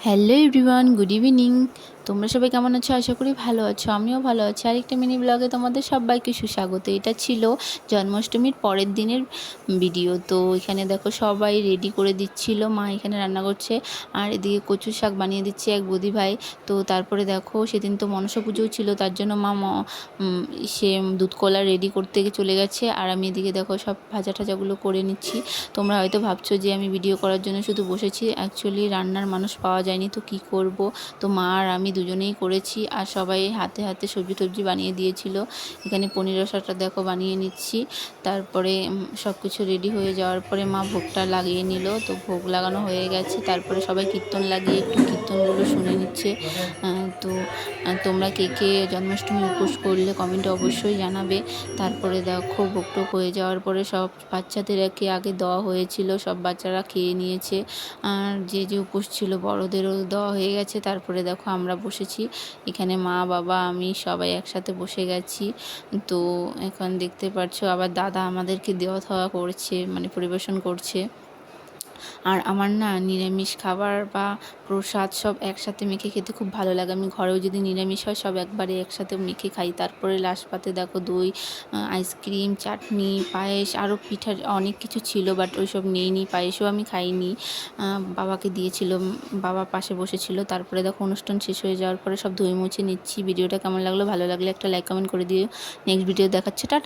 Hello everyone, good evening. তোমরা সবাই কেমন আছো? আশা করি ভালো আছো। আমিও ভালো আছি। আরেকটা মিনি ব্লগে তোমাদের সবাইকে সুস্বাগত। এটা ছিল জন্মাষ্টমীর পরের দিনের ভিডিও। তো এখানে দেখো সবাই রেডি করে দিচ্ছিল, মা এখানে রান্না করছে আর এদিকে কচু শাক বানিয়ে দিচ্ছে এক বৌদি ভাই। তো তারপরে দেখো সেদিন তো মনসা পুজোও ছিল, তার জন্য মা সে দুধ কলা রেডি করতে চলে গেছে আর আমি এদিকে দেখো সব ভাজা টাজাগুলো করে নিচ্ছি। তোমরা হয়তো ভাবছো যে আমি ভিডিও করার জন্য শুধু বসেছি, অ্যাকচুয়ালি রান্নার মানুষ পাওয়া যায়নি, তো কি করব। তো মা আর আমি দুজনেই করেছি আর সবাই হাতে হাতে সবজি টবজি বানিয়ে দিয়েছিল। এখানে পনির রসাটা দেখো বানিয়ে নিচ্ছি। তারপরে সব কিছু রেডি হয়ে যাওয়ার পরে মা ভোগটা লাগিয়ে নিল। তো ভোগ লাগানো হয়ে গেছে, তারপরে সবাই কীর্তন লাগিয়ে একটু কীর্তনগুলো শুনে নিচ্ছে। তো তোমরা কে কে জন্মাষ্টমী উপোস করলে কমেন্টে অবশ্যই জানাবে। তারপরে দেখো ভোগটোগ হয়ে যাওয়ার পরে সব বাচ্চাদেরকে আগে দেওয়া হয়েছিল, সব বাচ্চারা খেয়ে নিয়েছে আর যে উপোস ছিল বড়দেরও দেওয়া হয়ে গেছে। তারপরে দেখো আমরা বসেছি এখানে, মা বাবা আমি সবাই একসাথে বসে গেছি। তো এখন দেখতে পাচ্ছো আবার দাদা আমাদেরকে দেওয়া থাওয়া করছে, মানে পরিবেশন করছে। আর আমার না নিরামিষ খাবার বা প্রসাদ সব একসাথে মেখে খেতে খুব ভালো লাগে। আমি ঘরেও যদি নিরামিষ হয় সব একবারে একসাথে মেখে খাই। তারপরে লাস্ট পাতে দেখো দই, আইসক্রিম, চাটনি, পায়েস, আরও পিঠার অনেক কিছু ছিল, বাট ওইসব নেইনি, পায়েসও আমি খাইনি, বাবাকে দিয়েছিল, বাবা পাশে বসেছিল। তারপরে দেখো অনুষ্ঠান শেষ হয়ে যাওয়ার পরে সব ধুয়ে মুছে নিচ্ছি। ভিডিওটা কেমন লাগলো? ভালো লাগলে একটা লাইক কমেন্ট করে দিও। নেক্সট ভিডিও দেখাচ্ছে, টাটা।